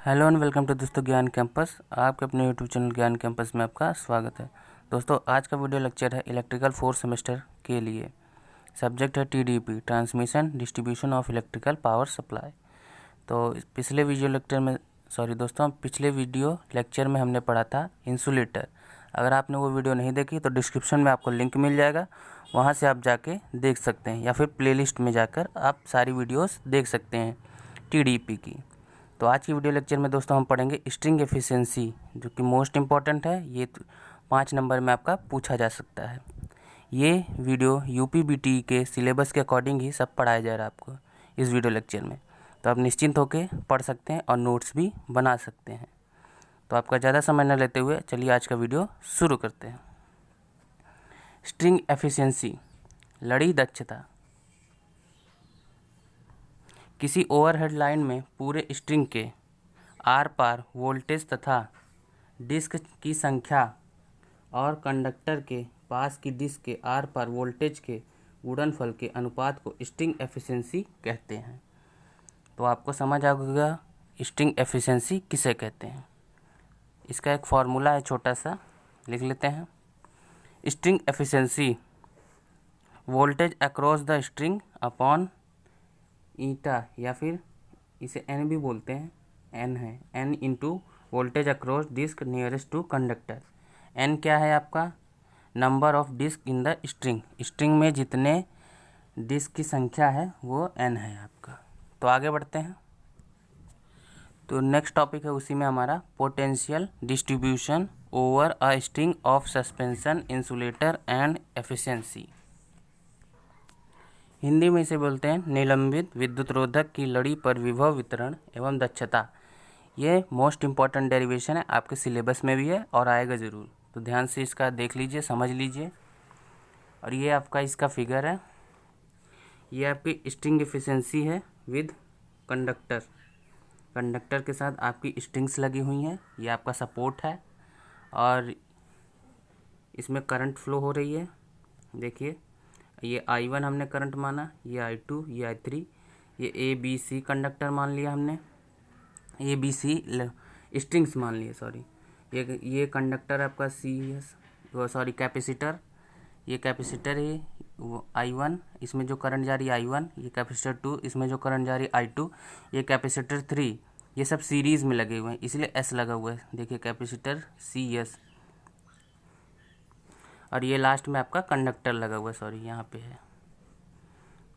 Hello and welcome to दोस्तों ज्ञान campus. आपके अपने यूट्यूब चैनल ज्ञान कैंपस में आपका स्वागत है। दोस्तों आज का वीडियो लेक्चर है इलेक्ट्रिकल फोर्थ सेमेस्टर के लिए। सब्जेक्ट है TDP, transmission distribution of electrical power supply. तो पिछले वीडियो लेक्चर में हमने पढ़ा था इंसुलेटर। अगर आपने वो वीडियो नहीं देखी तो डिस्क्रिप्शन में आपको लिंक मिल जाएगा, वहाँ से आप जाके देख सकते हैं, या फिर प्लेलिस्ट में जाकर आप सारी वीडियोस देख सकते हैं टीडीपी की। तो आज की वीडियो लेक्चर में दोस्तों हम पढ़ेंगे स्ट्रिंग एफिशिएंसी, जो कि मोस्ट इम्पॉर्टेंट है। ये 5 नंबर में आपका पूछा जा सकता है। ये वीडियो यूपीबीटी के सिलेबस के अकॉर्डिंग ही सब पढ़ाया जा रहा है आपको इस वीडियो लेक्चर में। तो आप निश्चिंत होकर पढ़ सकते हैं और नोट्स भी बना सकते हैं। तो आपका ज़्यादा समय न लेते हुए चलिए आज का वीडियो शुरू करते हैं। स्ट्रिंग एफिशिएंसी, लड़ी दक्षता। किसी ओवरहेड लाइन में पूरे स्ट्रिंग के आर पार वोल्टेज तथा डिस्क की संख्या और कंडक्टर के पास की डिस्क के आर पार वोल्टेज के गुणनफल के अनुपात को स्ट्रिंग एफिशिएंसी कहते हैं। तो आपको समझ आ गया स्ट्रिंग एफिशिएंसी किसे कहते हैं। इसका एक फॉर्मूला है, छोटा सा लिख लेते हैं। String efficiency voltage across the string upon eta, या फिर इसे एन भी बोलते हैं, एन है, N into voltage across disc nearest to conductor. N क्या है आपका? Number of disc in the string. String में जितने डिस्क की संख्या है वो एन है आपका। तो आगे बढ़ते हैं। तो नेक्स्ट टॉपिक है उसी में हमारा potential distribution over a string of suspension insulator and efficiency. Hindi में इसे बोलते हैं निलंबित विद्युत रोधक की लड़ी पर विभव वितरण एवं दक्षता। ये मोस्ट इम्पॉर्टेंट डेरिवेशन है, आपके सिलेबस में भी है और आएगा ज़रूर। तो ध्यान से इसका देख लीजिए, समझ लीजिए। और ये आपका इसका फिगर है। ये आपकी स्ट्रिंग एफिशिएंसी है विद कंडक्टर। कंडक्टर के साथ आपकी स्ट्रिंग्स लगी हुई हैं, ये आपका सपोर्ट है और इसमें करंट फ्लो हो रही है। देखिए ये I1 हमने करंट माना, ये I2, ये I3, ये ABC कंडक्टर मान लिया हमने, ABC स्ट्रिंग्स मान लिए, सॉरी। ये कंडक्टर आपका कैपेसिटर, ये कैपेसिटर है I1, इसमें जो करंट जा रही है I1, ये कैपेसिटर 2, इसमें जो करंट जा रही है I2, ये कैपेसिटर 3, ये सब सीरीज़ में लगे हुए हैं, इसलिए S लगा हुआ है। देखिए कैपेसिटर CS। और ये लास्ट में आपका कंडक्टर लगा हुआ है, सॉरी यहाँ पे है।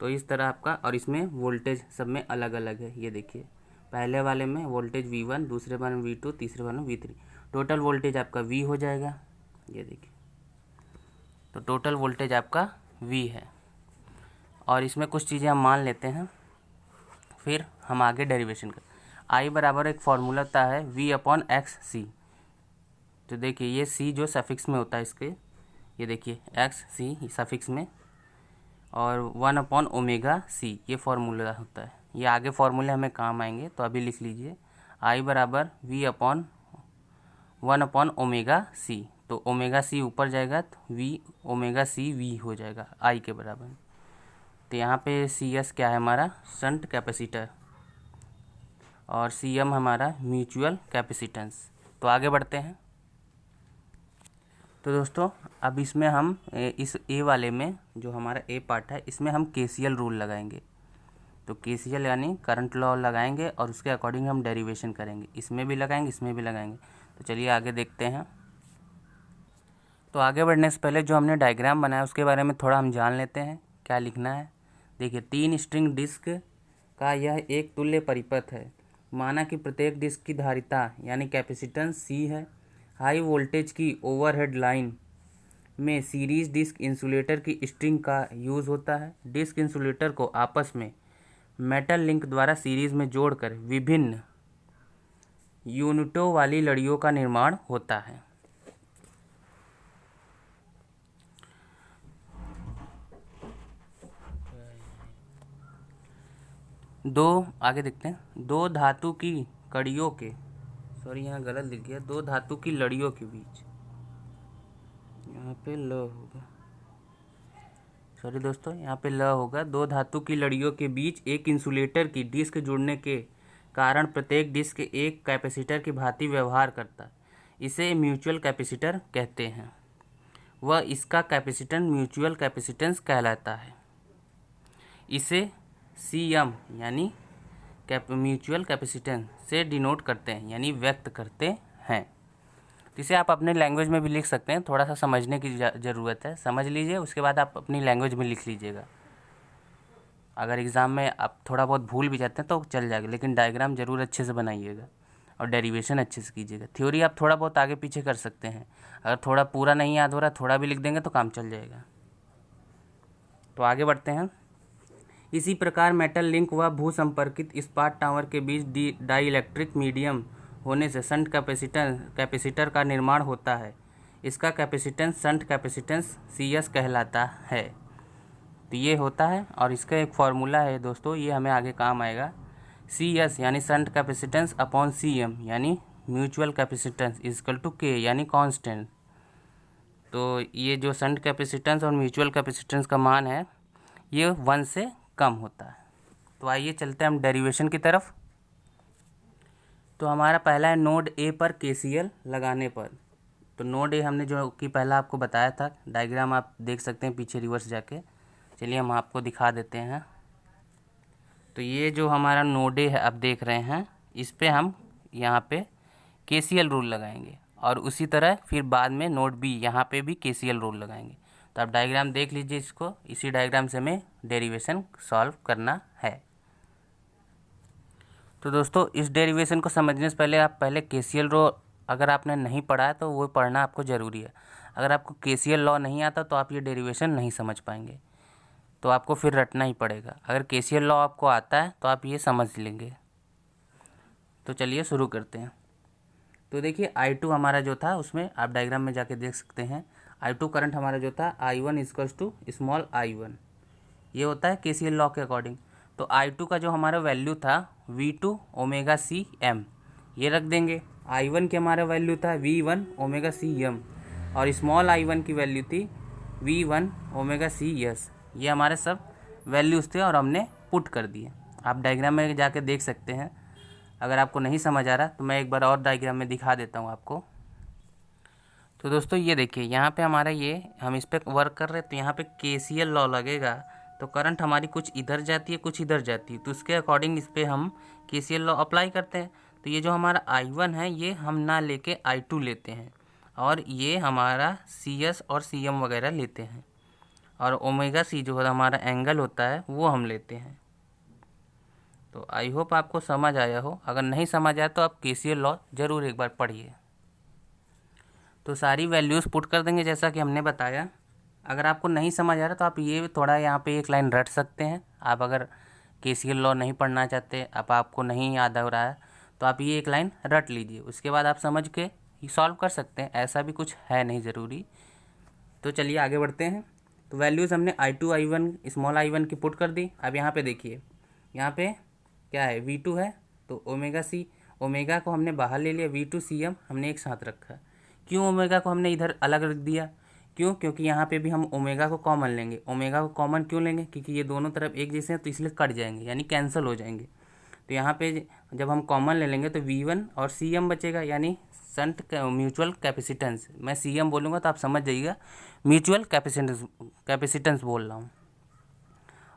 तो इस तरह आपका, और इसमें वोल्टेज सब में अलग अलग है। ये देखिए पहले वाले में वोल्टेज V1, दूसरे वाले में V2, तीसरे वाले में V3। टोटल वोल्टेज आपका V हो जाएगा। ये देखिए तो टोटल वोल्टेज आपका V है। और इसमें कुछ चीज़ें हम मान लेते हैं, फिर हम आगे डेरिवेशन कर। I बराबर एक फॉर्मूला होता है V/x/c। तो देखिए ये C जो सफिक्स में होता है इसके, ये देखिए XC सफिक्स में, और 1/ωc ये फार्मूला होता है। ये आगे फार्मूले हमें काम आएंगे, तो अभी लिख लीजिए I बराबर V/1/ωc। तो ωc ऊपर जाएगा तो ωc हो जाएगा I के बराबर। तो यहाँ पे CS क्या है हमारा? शंट कैपेसिटर, और CM हमारा म्यूचुअल कैपेसिटेंस। तो आगे बढ़ते हैं। तो दोस्तों अब इसमें हम इस A वाले में जो हमारा A पार्ट है, इसमें हम KCL रूल लगाएंगे। तो KCL यानी करंट लॉ लगाएंगे और उसके अकॉर्डिंग हम डेरिवेशन करेंगे। इसमें भी लगाएंगे, इसमें भी लगाएंगे। तो चलिए आगे देखते हैं। तो आगे बढ़ने से पहले जो हमने डायग्राम बनाया उसके बारे में थोड़ा हम जान लेते हैं क्या लिखना है। देखिए 3 स्ट्रिंग डिस्क का यह एक तुल्य परिपथ है। माना कि प्रत्येक डिस्क की धारिता यानी कैपेसिटेंस C है। हाई वोल्टेज की ओवरहेड लाइन में सीरीज डिस्क इंसुलेटर की स्ट्रिंग का यूज़ होता है। डिस्क इंसुलेटर को आपस में मेटल लिंक द्वारा सीरीज में जोड़कर विभिन्न यूनिटों वाली लड़ियों का निर्माण होता है। आगे देखते हैं। दो धातु की कड़ियों के, सॉरी यहाँ गलत लिख गया, दो धातु की लड़ियों के बीच, यहाँ पे ल होगा, सॉरी दोस्तों यहाँ पे ल होगा। दो धातु की लड़ियों के बीच एक इंसुलेटर की डिस्क जुड़ने के कारण प्रत्येक डिस्क एक कैपेसिटर की भांति व्यवहार करता है, इसे म्यूचुअल कैपेसिटर कहते हैं। वह इसका कैपेसिटेंस म्यूचुअल कैपेसिटेंस कहलाता है। इसे CM यानी म्यूचुअल कैपेसिटेंस से डिनोट करते हैं, यानी व्यक्त करते हैं। तो इसे आप अपने लैंग्वेज में भी लिख सकते हैं, थोड़ा सा समझने की ज़रूरत है, समझ लीजिए, उसके बाद आप अपनी लैंग्वेज में लिख लीजिएगा। अगर एग्ज़ाम में आप थोड़ा बहुत भूल भी जाते हैं तो चल जाएगा, लेकिन डायग्राम ज़रूर अच्छे से बनाइएगा और डेरिवेशन अच्छे से कीजिएगा। थ्योरी आप थोड़ा बहुत आगे पीछे कर सकते हैं, अगर थोड़ा पूरा नहीं याद हो रहा, थोड़ा भी लिख देंगे तो काम चल जाएगा। तो आगे बढ़ते हैं। इसी प्रकार मेटल लिंक व भू संपर्कित इस्पात टावर के बीच डाइइलेक्ट्रिक मीडियम होने से शंट कैपेसिटर का निर्माण होता है। इसका कैपेसिटेंस शंट कैपेसिटेंस CS कहलाता है। तो ये होता है, और इसका एक फार्मूला है दोस्तों, ये हमें आगे काम आएगा। CS यानी शंट कैपेसिटेंस अपॉन CM यानी mutual capacitance equal to K यानी कांस्टेंट। तो ये जो शंट कैपेसिटेंस और म्यूचुअल कैपेसिटेंस का मान है ये 1 से कम होता है। तो आइए चलते हैं हम डेरिवेशन की तरफ। तो हमारा पहला है नोड A पर KCL लगाने पर। तो नोड A हमने जो कि पहला आपको बताया था, डायग्राम आप देख सकते हैं पीछे रिवर्स जाके। चलिए हम आपको दिखा देते हैं। तो ये जो हमारा नोड A है आप देख रहे हैं, इस पे हम यहाँ पे KCL रूल लगाएंगे, और उसी तरह फिर बाद में नोड B यहाँ पे भी KCL रूल लगाएंगे। तो आप डायग्राम देख लीजिए इसको, इसी डायग्राम से हमें डेरिवेशन सॉल्व करना है। तो दोस्तों इस डेरिवेशन को समझने से पहले आप पहले KCL रूल अगर आपने नहीं पढ़ा है तो वो पढ़ना आपको ज़रूरी है। अगर आपको KCL लॉ नहीं आता तो आप ये डेरिवेशन नहीं समझ पाएंगे, तो आपको फिर रटना ही पड़ेगा। अगर KCL लॉ आपको आता है तो आप ये समझ लेंगे। तो चलिए शुरू करते हैं। तो देखिए I2 हमारा जो था, उसमें आप डायग्राम में जाके देख सकते हैं, I2 करंट हमारा जो था I1 equals to small I1, ये होता है KCL लॉ के अकॉर्डिंग। तो I2 का जो हमारा वैल्यू था V2 ओमेगा CM, ये रख देंगे। I1 की हमारा वैल्यू था V1 ओमेगा CM, और स्मॉल I1 की वैल्यू थी V1 ओमेगा CS। ये हमारे सब वैल्यूज़ थे और हमने पुट कर दिए। आप डायग्राम में जाके देख सकते हैं। अगर आपको नहीं समझ आ रहा तो मैं एक बार और डायग्राम में दिखा देता हूँ आपको। तो दोस्तों ये देखिए, यहाँ पे हमारा ये हम इस पर वर्क कर रहे हैं, तो यहाँ पे KCL लॉ लगेगा तो करंट हमारी कुछ इधर जाती है कुछ इधर जाती है, तो उसके अकॉर्डिंग इस पर हम KCL लॉ अप्लाई करते हैं। तो ये जो हमारा I1 है ये हम ना लेके I2 लेते हैं, और ये हमारा CS और CM वगैरह लेते हैं, और ओमेगा C जो हमारा एंगल होता है वो हम लेते हैं। तो आई होप आपको समझ आया हो। अगर नहीं समझ आया तो आप KCL लॉ ज़रूर एक बार पढ़िए। तो सारी वैल्यूज़ पुट कर देंगे जैसा कि हमने बताया। अगर आपको नहीं समझ आ रहा तो आप ये थोड़ा यहाँ पे एक लाइन रट सकते हैं। आप अगर KCL लॉ नहीं पढ़ना चाहते, अब आपको नहीं याद हो रहा है, तो आप ये एक लाइन रट लीजिए, उसके बाद आप समझ के सॉल्व कर सकते हैं। ऐसा भी कुछ है नहीं ज़रूरी। तो चलिए आगे बढ़ते हैं। तो वैल्यूज़ हमने I2 I1 स्मॉल I1 की पुट कर दी। अब यहाँ पे देखिए, यहाँ पे क्या है, V2 है, तो ओमेगा C, ओमेगा को हमने बाहर ले लिया, V2 CM हमने एक साथ रखा। क्यों ओमेगा को हमने इधर अलग रख दिया? क्यों? क्योंकि यहाँ पे भी हम ओमेगा को कॉमन लेंगे। ओमेगा को कॉमन क्यों लेंगे? क्योंकि ये दोनों तरफ एक जैसे हैं तो इसलिए कट जाएंगे, यानी कैंसिल हो जाएंगे। तो यहाँ पे जब हम कॉमन ले लेंगे तो V1 और CM बचेगा, यानी शंट म्यूचुअल कैपेसिटेंस। मैं CM बोलूँगा तो आप समझ जाइएगा, म्यूचुअल कैपेसिटेंस बोल रहा हूँ।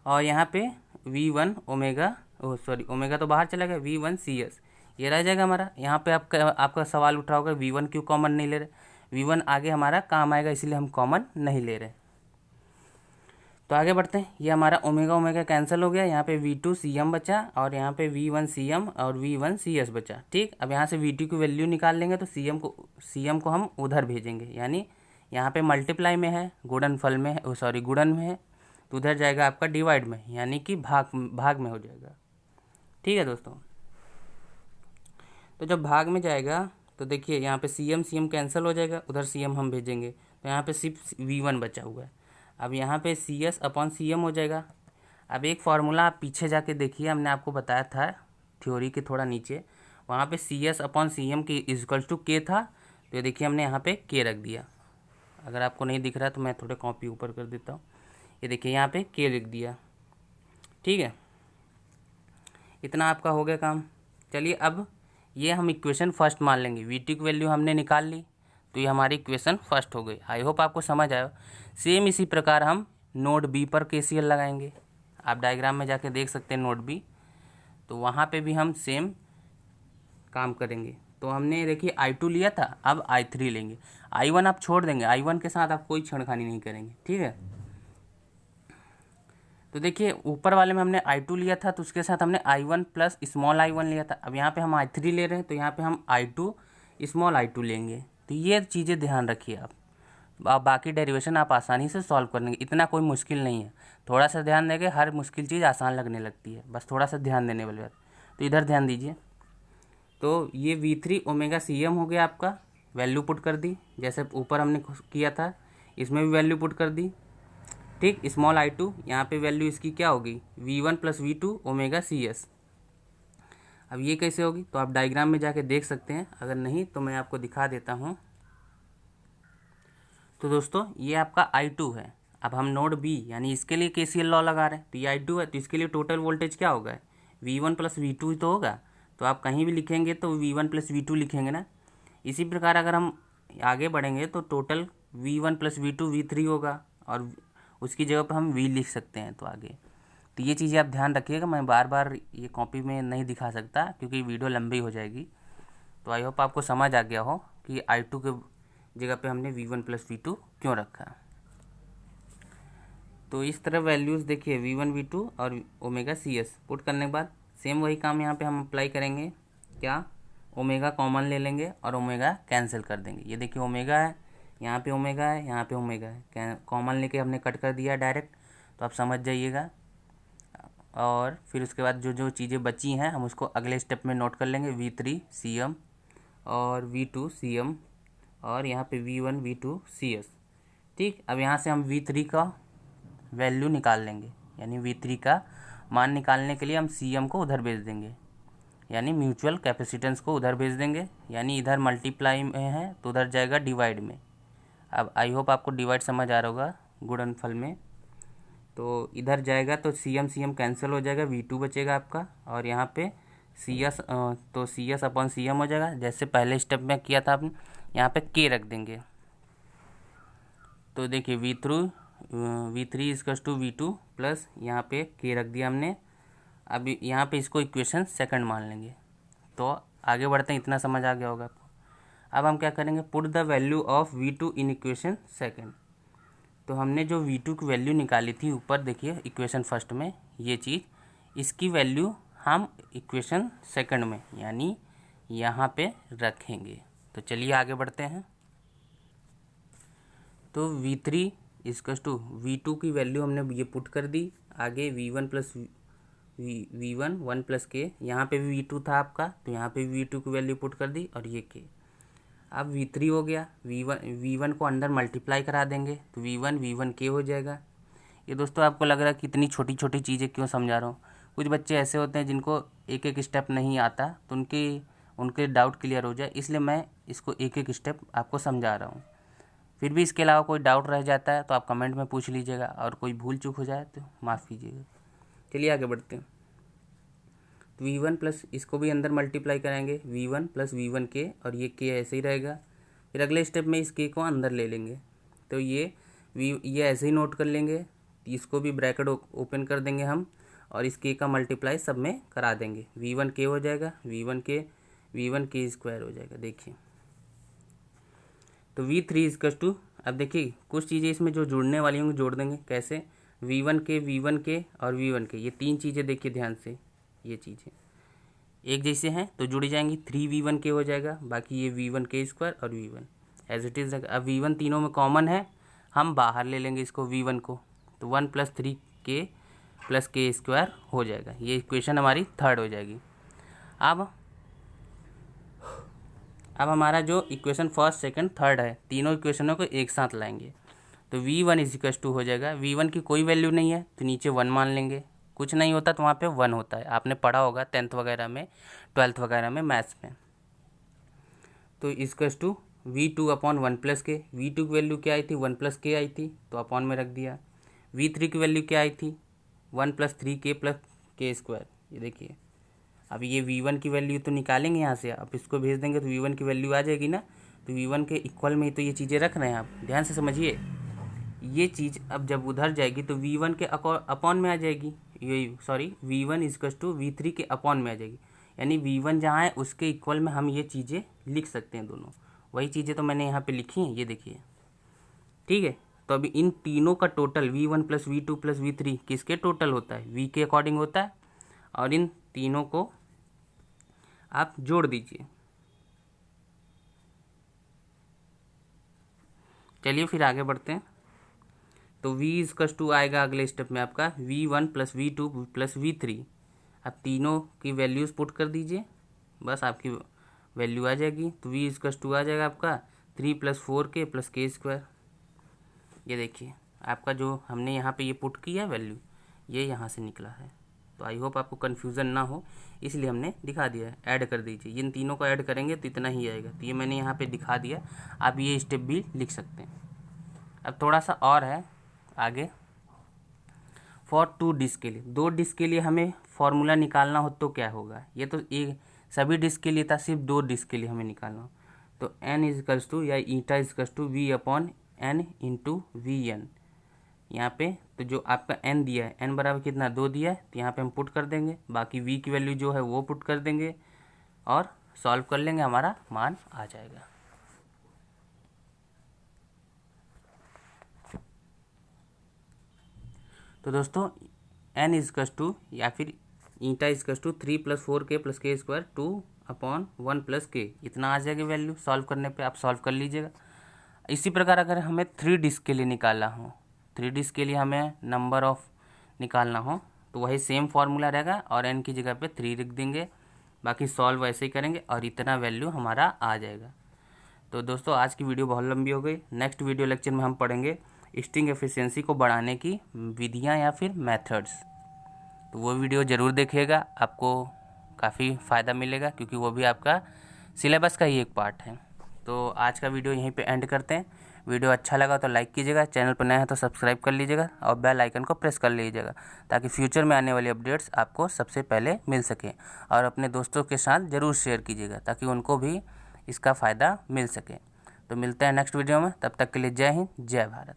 और यहाँ पे V1 ओमेगा, ओमेगा तो बाहर चला गया, V1 CS ये रह जाएगा हमारा। यहाँ पे आपका सवाल उठा होगा V1 क्यों कॉमन नहीं ले रहे? V1 आगे हमारा काम आएगा, इसलिए हम कॉमन नहीं ले रहे। तो आगे बढ़ते हैं। ये हमारा ओमेगा ओमेगा कैंसिल हो गया, यहाँ पे V2 CM बचा, और यहाँ पे V1 CM और V1 CS बचा। ठीक, अब यहाँ से V2 की वैल्यू निकाल लेंगे तो CM को हम उधर भेजेंगे, यानी यहाँ पे मल्टीप्लाई में है, गुणनफल में है, गुणन में है, तो उधर जाएगा आपका डिवाइड में, यानी कि भाग में हो जाएगा। ठीक है दोस्तों, तो जब भाग में जाएगा तो देखिए यहाँ पे CM कैंसिल हो जाएगा, उधर CM हम भेजेंगे, तो यहाँ पे सिर्फ V1 बचा हुआ है। अब यहाँ पे CS अपॉन CM हो जाएगा। अब एक फार्मूला आप पीछे जाके देखिए, हमने आपको बताया था थ्योरी के थोड़ा नीचे, वहाँ पे CS अपॉन CM की इक्वल्स टू K था, तो देखिए हमने यहाँ पे K रख दिया। अगर आपको नहीं दिख रहा तो मैं थोड़े कॉपी ऊपर कर देता हूँ। ये देखिए यहाँ पे K लिख दिया। ठीक है, इतना आपका हो गया काम। चलिए अब ये हम इक्वेशन फर्स्ट मान लेंगे, V2 की वैल्यू हमने निकाल ली तो ये हमारी इक्वेशन फर्स्ट हो गई। आई होप आपको समझ आया। सेम इसी प्रकार हम नोड बी पर KCL लगाएंगे। आप डायग्राम में जाके देख सकते हैं नोड बी, तो वहाँ पे भी हम सेम काम करेंगे। तो हमने देखिए I2 लिया था, अब I3 लेंगे। I1 आप छोड़ देंगे, I1 के साथ आप कोई छेड़खानी नहीं करेंगे, ठीक है। तो देखिए ऊपर वाले में हमने I2 लिया था तो उसके साथ हमने I1 प्लस स्मॉल I1 लिया था। अब यहाँ पे हम I3 ले रहे हैं तो यहाँ पे हम I2 स्मॉल I2 लेंगे। तो ये चीज़ें ध्यान रखिए आप। बाकी डेरिवेशन आप आसानी से सॉल्व कर लेंगे, इतना कोई मुश्किल नहीं है। थोड़ा सा ध्यान देंगे, हर मुश्किल चीज़ आसान लगने लगती है, बस थोड़ा सा ध्यान देने वाली बात। तो इधर ध्यान दीजिए। तो ये V3 ओमेगा CM हो गया आपका, वैल्यू पुट कर दी जैसे ऊपर हमने किया था, इसमें भी वैल्यू पुट कर दी, ठीक। स्मॉल I2 यहाँ पे वैल्यू इसकी क्या होगी, V1 plus V2 omega CS। अब ये कैसे होगी तो आप डायग्राम में जाके देख सकते हैं, अगर नहीं तो मैं आपको दिखा देता हूँ। तो दोस्तों ये आपका I2 है। अब हम नोड B यानी इसके लिए KCL लॉ लगा रहे हैं, तो ये I2 है तो इसके लिए टोटल वोल्टेज क्या होगा, V1 प्लस V2 ही तो होगा। तो आप कहीं भी लिखेंगे तो V1 प्लस V2 लिखेंगे ना। इसी प्रकार अगर हम आगे बढ़ेंगे तो total V1 plus V2 V3 होगा और उसकी जगह पर हम V लिख सकते हैं तो आगे। तो ये चीज़ें आप ध्यान रखिएगा, मैं बार बार ये कॉपी में नहीं दिखा सकता क्योंकि वीडियो लंबी हो जाएगी। तो आई होप आपको समझ आ गया हो कि I2 के जगह पे हमने V1 प्लस V2 क्यों रखा। तो इस तरह वैल्यूज़ देखिए V1 V2 और ओमेगा CS पुट करने के बाद सेम वही काम यहाँ पे हम अप्लाई करेंगे। क्या, ओमेगा कॉमन ले लेंगे और ओमेगा कैंसिल कर देंगे। ये देखिए ओमेगा है, यहाँ पे ओमेगा है, यहाँ पे ओमेगा है, कॉमन लेके हमने कट कर दिया डायरेक्ट, तो आप समझ जाइएगा। और फिर उसके बाद जो जो चीज़ें बची हैं हम उसको अगले स्टेप में नोट कर लेंगे, V3 CM और V2 CM और यहाँ पे V1 V2 CS, ठीक। अब यहाँ से हम V3 का वैल्यू निकाल लेंगे, यानी V3 का मान निकालने के लिए हम CM को उधर भेज देंगे, यानी म्यूचुअल कैपेसिटेंस को उधर भेज देंगे, यानी इधर मल्टीप्लाई में है तो उधर जाएगा डिवाइड में। अब आई होप आपको डिवाइड समझ आ रहा होगा गुणनफल में। तो इधर जाएगा तो CM कैंसिल हो जाएगा, V2 बचेगा आपका और यहाँ पे CS तो CS अपॉन CM हो जाएगा, जैसे पहले स्टेप में किया था आपने। यहाँ पे K रख देंगे तो देखिए V3 equals to V2 plus यहाँ पे K रख दिया हमने। अब यहाँ पे इसको इक्वेशन सेकंड मान लेंगे। तो आगे बढ़ते हैं, इतना समझ आ गया होगा आपको। अब हम क्या करेंगे, put the value of V2 in equation second. तो हमने जो V2 की वैल्यू निकाली थी ऊपर देखिए इक्वेशन फर्स्ट में, ये चीज़, इसकी वैल्यू हम इक्वेशन सेकंड में यानी यहाँ पे रखेंगे। तो चलिए आगे बढ़ते हैं। तो V3 इजकल्स टू V2 की वैल्यू हमने ये पुट कर दी। आगे V1 plus V1 1 plus K, यहाँ पे भी V2 था आपका तो यहाँ पे भी V2 की वैल्यू पुट कर दी और ये K। अब V3 हो गया, V1 को अंदर मल्टीप्लाई करा देंगे तो V1 K हो जाएगा। ये दोस्तों आपको लग रहा है कितनी छोटी छोटी चीज़ें क्यों समझा रहा हूँ। कुछ बच्चे ऐसे होते हैं जिनको एक एक स्टेप नहीं आता तो उनके डाउट क्लियर हो जाए, इसलिए मैं इसको एक एक स्टेप आपको समझा रहा हूँ। फिर भी इसके अलावा कोई डाउट रह जाता है तो आप कमेंट में पूछ लीजिएगा और कोई भूल चूक हो जाए तो माफ़ कीजिएगा। चलिए आगे बढ़ते हैं। तो V1 प्लस इसको भी अंदर मल्टीप्लाई कराएंगे, V1 प्लस V1 K और ये K ऐसे ही रहेगा। फिर अगले स्टेप में इस K को अंदर ले लेंगे तो ये ऐसे ही नोट कर लेंगे, इसको भी ब्रैकेट ओपन कर देंगे हम और इस K का मल्टीप्लाई सब में करा देंगे। V1 K हो जाएगा, V1 K स्क्वायर हो जाएगा। देखिए तो V3 इजकल्स टू, अब देखिए कुछ चीज़ें इसमें जो जुड़ने वाली होंगी जोड़ देंगे। कैसे, V1 K और V1 K, ये तीन चीज़ें देखिए ध्यान से, ये चीज़ें एक जैसे हैं तो जुड़ी जाएंगी। 3V1 K हो जाएगा, बाकी ये V1 K स्क्वायर और V1 एज इट इज़। अब V1 तीनों में कॉमन है, हम बाहर ले लेंगे इसको V1 को, तो 1 plus 3K plus K square हो जाएगा। ये इक्वेशन हमारी थर्ड हो जाएगी। अब हमारा जो इक्वेशन फर्स्ट सेकंड थर्ड है, तीनों इक्वेशनों को एक साथ लाएंगे तो V1 इजिकल्स टू हो जाएगा। V1 की कोई वैल्यू नहीं है तो नीचे 1 मान लेंगे, कुछ नहीं होता तो वहाँ पे 1 होता है, आपने पढ़ा होगा 10th वगैरह में 12th वगैरह में मैथ्स में। तो equals to V2 upon 1 plus K, V2 की वैल्यू क्या आई थी, 1 प्लस K आई थी तो अपॉन में रख दिया। V3 की वैल्यू क्या आई थी, 1 plus 3K plus K square, ये देखिए अब ये V1 की वैल्यू तो निकालेंगे यहाँ से, अब इसको भेज देंगे तो V1 की वैल्यू आ जाएगी ना। तो V1 के इक्वल में ही तो ये चीज़ें रख रहे हैं आप, ध्यान से समझिए। ये चीज़ अब जब उधर जाएगी तो V1 के अपॉन में आ जाएगी, ये sorry V1 equals to V3 के अपॉन में आ जाएगी। यानी V1 जहाँ है उसके इक्वल में हम ये चीज़ें लिख सकते हैं दोनों। वही चीज़ें तो मैंने यहाँ पे लिखी हैं, ये देखिए, ठीक है। तो अभी इन तीनों का total V1 plus V2 plus V3 किसके टोटल होता है, V के अकॉर्डिंग होता है। और इन तीनों को आप जोड़ दीजिए। चलिए फिर आगे बढ़ते हैं। तो V इक्वल्स टू आएगा अगले स्टेप में आपका V1 plus V2 plus V3। आप तीनों की वैल्यूज़ पुट कर दीजिए, बस आपकी वैल्यू आ जाएगी। तो V इक्वल्स टू आ जाएगा आपका 3 plus 4K plus K square. ये देखिए आपका जो हमने यहाँ पे ये पुट किया वैल्यू, ये यहाँ से निकला है। तो आई होप आपको कन्फ्यूज़न ना हो, इसलिए हमने दिखा दिया है। ऐड कर दीजिए, इन तीनों को ऐड करेंगे तो इतना ही आएगा। तो ये मैंने यहाँ पे दिखा दिया, आप ये स्टेप भी लिख सकते हैं। अब थोड़ा सा और है आगे। फॉर 2 डिस्क के लिए, 2 डिस्क के लिए हमें फॉर्मूला निकालना हो तो क्या होगा। ये तो एक सभी डिस्क के लिए था, सिर्फ 2 डिस्क के लिए हमें निकालना हो तो n इजकल्स टू या eta equals to V upon n into VN। यहाँ पे तो जो आपका n दिया है, n बराबर कितना 2 दिया है, तो यहाँ पे हम पुट कर देंगे। बाकी V की वैल्यू जो है वो पुट कर देंगे और सॉल्व कर लेंगे, हमारा मान आ जाएगा। तो दोस्तों n इजकल्स टू या फिर eta equals to 3 plus 4K plus K square 2 upon 1 plus K, इतना आ जाएगा वैल्यू। सॉल्व करने पे आप सॉल्व कर लीजिएगा। इसी प्रकार अगर हमें 3 डिस्क के लिए निकालना हो, 3 डिस्क के लिए हमें नंबर ऑफ निकालना हो तो वही सेम फार्मूला रहेगा और n की जगह पे 3 लिख देंगे। बाकी सॉल्व वैसे ही करेंगे और इतना वैल्यू हमारा आ जाएगा। तो दोस्तों आज की वीडियो बहुत लंबी हो गई। नेक्स्ट वीडियो लेक्चर में हम पढ़ेंगे स्ट्रिंग एफिशिएंसी को बढ़ाने की विधियाँ या फिर मेथड्स। तो वो वीडियो ज़रूर देखिएगा, आपको काफ़ी फ़ायदा मिलेगा क्योंकि वो भी आपका सिलेबस का ही एक पार्ट है। तो आज का वीडियो यहीं पे एंड करते हैं। वीडियो अच्छा लगा तो लाइक कीजिएगा, चैनल पर नए हैं तो सब्सक्राइब कर लीजिएगा और बेल आइकन को प्रेस कर लीजिएगा ताकि फ्यूचर में आने वाली अपडेट्स आपको सबसे पहले मिल सकें। और अपने दोस्तों के साथ ज़रूर शेयर कीजिएगा ताकि उनको भी इसका फ़ायदा मिल सके। तो मिलते हैं नेक्स्ट वीडियो में, तब तक के लिए जय हिंद, जय भारत।